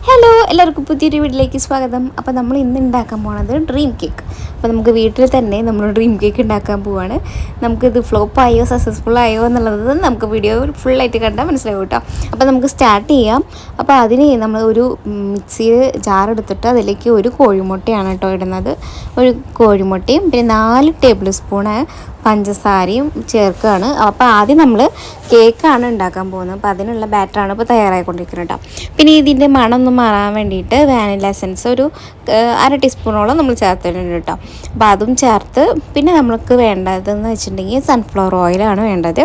Hello എല്ലാവർക്കും പുതിയൊരു വീട്ടിലേക്ക് സ്വാഗതം. അപ്പോൾ നമ്മൾ ഇന്ന് ഉണ്ടാക്കാൻ പോകുന്നത് ഡ്രീം കേക്ക്. അപ്പോൾ നമുക്ക് വീട്ടിൽ തന്നെ നമ്മൾ ഡ്രീം കേക്ക് ഉണ്ടാക്കാൻ പോവുകയാണ്. നമുക്കിത് ഫ്ലോപ്പ് ആയോ സക്സസ്ഫുൾ ആയോ എന്നുള്ളത് നമുക്ക് വീഡിയോ ഫുള്ളായിട്ട് കണ്ടാൽ മനസ്സിലാവും കേട്ടോ. അപ്പോൾ നമുക്ക് സ്റ്റാർട്ട് ചെയ്യാം. അപ്പോൾ അതിന് നമ്മൾ ഒരു മിക്സിയിൽ ജാർ എടുത്തിട്ട് അതിലേക്ക് ഒരു കോഴിമുട്ടയാണ് കേട്ടോ ഇടുന്നത്. ഒരു കോഴിമുട്ടയും പിന്നെ 4 ടേബിൾ സ്പൂണ് പഞ്ചസാരയും ചേർക്കുകയാണ്. അപ്പോൾ ആദ്യം നമ്മൾ കേക്കാണ് ഉണ്ടാക്കാൻ പോകുന്നത്. അപ്പോൾ അതിനുള്ള ബാറ്ററാണ് ഇപ്പോൾ തയ്യാറായിക്കൊണ്ടിരിക്കുന്നത് കേട്ടോ. പിന്നെ ഇതിൻ്റെ മണം ഒന്ന് മാറാൻ വേണ്ടിയിട്ട് വാനില എസൻസ് ഒരു 1/2 ടീസ്പൂണോളം നമ്മൾ ചേർത്തിട്ടുണ്ട് കേട്ടോ. അപ്പോൾ അതും ചേർത്ത് പിന്നെ നമുക്ക് വേണ്ടതെന്ന് വെച്ചിട്ടുണ്ടെങ്കിൽ സൺഫ്ലവർ ഓയിലാണ് വേണ്ടത്.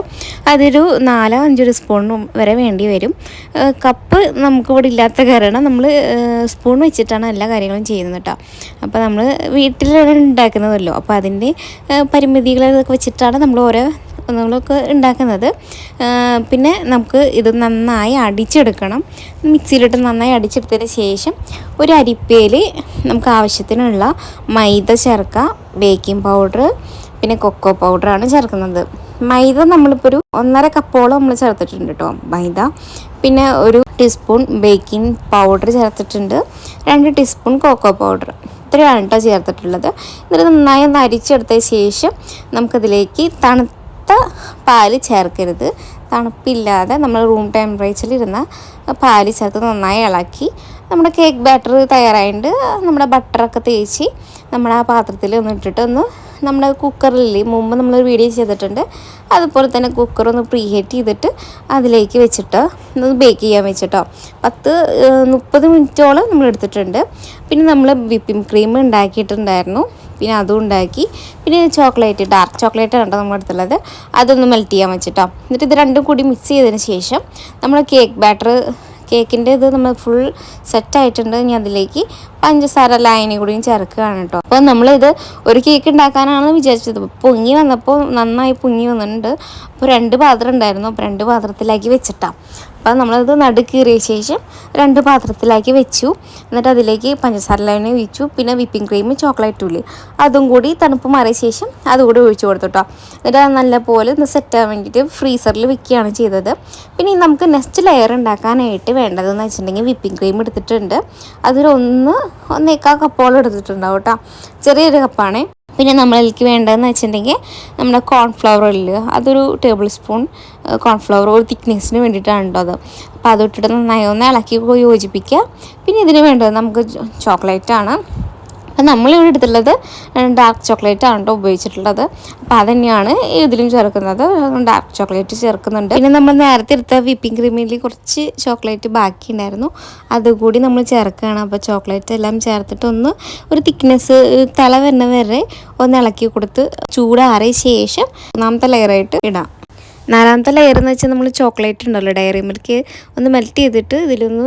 അതൊരു 4-5 സ്പൂൺ വരെ വേണ്ടി വരും. കപ്പ് നമുക്കിവിടെ ഇല്ലാത്ത കാരണം നമ്മൾ സ്പൂൺ വെച്ചിട്ടാണ് എല്ലാ കാര്യങ്ങളും ചെയ്യുന്നത് കേട്ടോ. അപ്പോൾ നമ്മൾ വീട്ടിലാണ് ഉണ്ടാക്കുന്നതല്ലോ, അപ്പോൾ അതിൻ്റെ പരിമിതികളൊക്കെ വെച്ചിട്ടാണ് നമ്മളൊക്കെ ഉണ്ടാക്കുന്നത്. പിന്നെ നമുക്ക് ഇത് നന്നായി അടിച്ചെടുക്കണം. മിക്സിയിലിട്ട് നന്നായി അടിച്ചെടുത്തതിന് ശേഷം ഒരു അരിപ്പയിൽ നമുക്ക് ആവശ്യത്തിനുള്ള മൈദ ചേർക്കാം, ബേക്കിംഗ് പൗഡർ, പിന്നെ കൊക്കോ പൗഡറാണ് ചേർക്കുന്നത്. മൈദ നമ്മളിപ്പോൾ ഒരു 1.5 കപ്പോളം നമ്മൾ ചേർത്തിട്ടുണ്ട് കേട്ടോ മൈദ. പിന്നെ ഒരു ടീസ്പൂൺ ബേക്കിംഗ് പൗഡർ ചേർത്തിട്ടുണ്ട്, 2 ടീസ്പൂൺ കൊക്കോ പൗഡർ, ഇത്രയാണ് കേട്ടോ ചേർത്തിട്ടുള്ളത്. എന്നിട്ട് നന്നായി ഒന്ന് അരിച്ചെടുത്തതിന് ശേഷം നമുക്കതിലേക്ക് തണുത്ത പാല് ചേർക്കരുത്. തണുപ്പില്ലാതെ നമ്മൾ റൂം ടെമ്പറേച്ചറിലിരുന്ന പാല് ചേർത്ത് നന്നായി ഇളക്കി നമ്മുടെ കേക്ക് ബാറ്റർ തയ്യാറായിട്ട് നമ്മുടെ ബട്ടറൊക്കെ തേച്ച് നമ്മൾ ആ പാത്രത്തിൽ ഒന്ന് ഇട്ടിട്ട് നമ്മുടെ കുക്കറിൽ മുമ്പ് നമ്മളൊരു വീഡിയോ ചെയ്തിട്ടുണ്ട്, അതുപോലെ തന്നെ കുക്കറൊന്ന് പ്രീ ഹീറ്റ് ചെയ്തിട്ട് അതിലേക്ക് വെച്ചിട്ട് ഒന്ന് ബേക്ക് ചെയ്യാൻ വെച്ചിട്ടോ 10-30 മിനിറ്റോളം നമ്മൾ എടുത്തിട്ടുണ്ട്. പിന്നെ നമ്മൾ വിപ്പിംഗ് ക്രീം ഉണ്ടാക്കിയിട്ടുണ്ടായിരുന്നു, പിന്നെ അതും ഉണ്ടാക്കി. പിന്നെ ഡാർക്ക് ചോക്ലേറ്റ് കണ്ടോ നമ്മൾ എടുത്തുള്ളത്, അതൊന്ന് മെൽറ്റ് ചെയ്യാൻ വെച്ചിട്ടോ. എന്നിട്ട് ഇത് രണ്ടും കൂടി മിക്സ് ചെയ്തതിന് ശേഷം നമ്മൾ കേക്കിൻ്റെ ഇത് നമ്മൾ ഫുൾ സെറ്റായിട്ടുണ്ട്. ഇനി അതിലേക്ക് പഞ്ചസാര ലായനി കൂടിയും ചേർക്കുകയാണ് കേട്ടോ. അപ്പോൾ നമ്മളിത് ഒരു കേക്ക് ഉണ്ടാക്കാനാണ് വിചാരിച്ചത്. നന്നായി പൊങ്ങി വന്നിട്ടുണ്ട്. അപ്പോൾ 2 പാത്രം ഉണ്ടായിരുന്നു, അപ്പോൾ 2 പാത്രത്തിലാക്കി വെച്ചിട്ടാണ്. അപ്പോൾ നമ്മളിത് നടുക്കീറിയ ശേഷം 2 പാത്രത്തിലാക്കി വെച്ചു. എന്നിട്ട് അതിലേക്ക് പഞ്ചസാര ലായനി ഒഴിച്ചു. പിന്നെ വിപ്പിംഗ് ക്രീം ചോക്ലേറ്റ് ഉള്ളി അതും കൂടി തണുപ്പ് മാറിയ ശേഷം അതുകൂടി ഒഴിച്ചു കൊടുത്തു കേട്ടോ. എന്നിട്ട് അത് നല്ലപോലെ ഒന്ന് സെറ്റാകാൻ വേണ്ടിയിട്ട് ഫ്രീസറിൽ വെക്കുകയാണ് ചെയ്തത്. പിന്നെ നമുക്ക് നെക്സ്റ്റ് ലെയർ ഉണ്ടാക്കാനായിട്ട് വേണ്ടതെന്ന് വെച്ചിട്ടുണ്ടെങ്കിൽ വിപ്പിംഗ് ക്രീം എടുത്തിട്ടുണ്ട്. അതൊരു 1.25 കപ്പോളം എടുത്തിട്ടുണ്ടാവും കേട്ടോ, ചെറിയൊരു കപ്പാണ്. പിന്നെ നമ്മളിലേക്ക് വേണ്ടതെന്ന് വെച്ചിട്ടുണ്ടെങ്കിൽ നമ്മുടെ കോൺഫ്ലവർ ഇല്ലേ, അതൊരു ടേബിൾ സ്പൂൺ കോൺഫ്ലവർ ഒരു തിക്നെസ്സിന് വേണ്ടിയിട്ടാണ് കേട്ടോ അത്. അപ്പോൾ അതിട്ടിട്ട് നന്നായി ഒന്ന് ഇളക്കി യോജിപ്പിക്കുക. പിന്നെ ഇതിന് വേണ്ടത് നമുക്ക് ചോക്ലേറ്റാണ്. അപ്പം നമ്മളിവിടെ എടുത്തുള്ളത് ഡാർക്ക് ചോക്ലേറ്റ് ആണ് കേട്ടോ ഉപയോഗിച്ചിട്ടുള്ളത്. അപ്പോൾ അത് തന്നെയാണ് ഇതിലും ചേർക്കുന്നത്, ഡാർക്ക് ചോക്ലേറ്റ് ചേർക്കുന്നുണ്ട്. പിന്നെ നമ്മൾ നേരത്തെ എടുത്ത വിപ്പിംഗ് ക്രീമിൽ കുറച്ച് ചോക്ലേറ്റ് ബാക്കി ഉണ്ടായിരുന്നു, അതുകൂടി നമ്മൾ ചേർക്കുകയാണ്. അപ്പോൾ ചോക്ലേറ്റ് എല്ലാം ചേർത്തിട്ട് ഒരു തിക്നെസ് തല വരുന്ന വരെ ഒന്ന് ഇളക്കി കൊടുത്ത് ചൂടാറിയ ശേഷം 4ാമത്തെ ലെയറായിട്ട് ഇടാം. 4ാമത്തെ ലെയർ എന്ന് വെച്ചാൽ നമ്മൾ ചോക്ലേറ്റ് ഉണ്ടല്ലോ ഡയറി മിൽക്ക് ഒന്ന് മെൽറ്റ് ചെയ്തിട്ട് ഇതിലൊന്ന്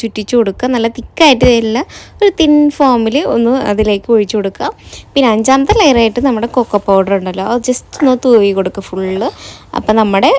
ചുറ്റിച്ച് കൊടുക്കുക. നല്ല തിക്കായിട്ട് തരില്ല, ഒരു തിൻ ഫോമിൽ ഒന്ന് അതിലേക്ക് ഒഴിച്ചു കൊടുക്കുക. പിന്നെ 5ാമത്തെ ലെയറായിട്ട് നമ്മുടെ കൊക്കോ പൗഡർ ഉണ്ടല്ലോ, അത് ജസ്റ്റ് ഒന്ന് തൂവി കൊടുക്കുക ഫുള്ള്. അപ്പം നമ്മുടെ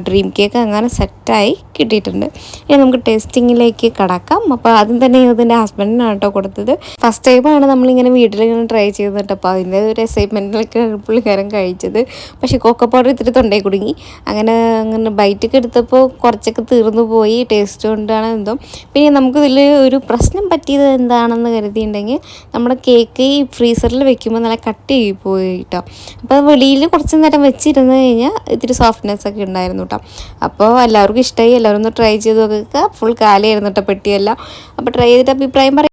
ഡ്രീം കേക്ക് അങ്ങനെ സെറ്റായി കിട്ടിയിട്ടുണ്ട്. ഇനി നമുക്ക് ടേസ്റ്റിങ്ങിലേക്ക് കടക്കാം. അപ്പോൾ ആദ്യം തന്നെ ഇതിൻ്റെ ഹസ്ബൻഡിനാണ് കേട്ടോ കൊടുത്തത്. ഫസ്റ്റ് ടൈമാണ് നമ്മളിങ്ങനെ വീട്ടിലിങ്ങനെ ട്രൈ ചെയ്തിട്ട്, അപ്പോൾ അതിൻ്റെ ഒരു എക്സൈറ്റ്മെൻറ്റിലൊക്കെ പുള്ളിക്കാരൻ കഴിച്ചത്. പക്ഷേ കൊക്കോ പൗഡർ ഇത്തിരി തൊണ്ടയിൽ കുടുങ്ങി. അങ്ങനെ ബൈറ്റൊക്കെ എടുത്തപ്പോൾ കുറച്ചൊക്കെ തീർന്നു പോയി, ടേസ്റ്റ് കൊണ്ടാണ് എന്തോ. പിന്നെ നമുക്കിതിൽ ഒരു പ്രശ്നം പറ്റിയത് എന്താണെന്ന് കരുതിയിട്ടുണ്ടെങ്കിൽ നമ്മുടെ കേക്ക് ഈ ഫ്രീസറിൽ വെക്കുമ്പോൾ നല്ല കട്ടി പോയി കേട്ടോ. അപ്പോൾ വെളിയിൽ കുറച്ച് നേരം വെച്ചിരുന്ന് കഴിഞ്ഞാൽ ഇത്തിരി സോഫ്റ്റ്നെസ് ഒക്കെ ഉണ്ടായിരുന്നു കേട്ടോ. അപ്പോൾ എല്ലാവർക്കും ഇഷ്ടമായി, എല്ലാവരും ഒന്ന് ട്രൈ ചെയ്ത് നോക്കുക. ഫുൾ കാലിയായിരുന്നു കേട്ടോ പെട്ടിയല്ല. അപ്പോൾ ട്രൈ ചെയ്തിട്ട് അഭിപ്രായം പറയാം.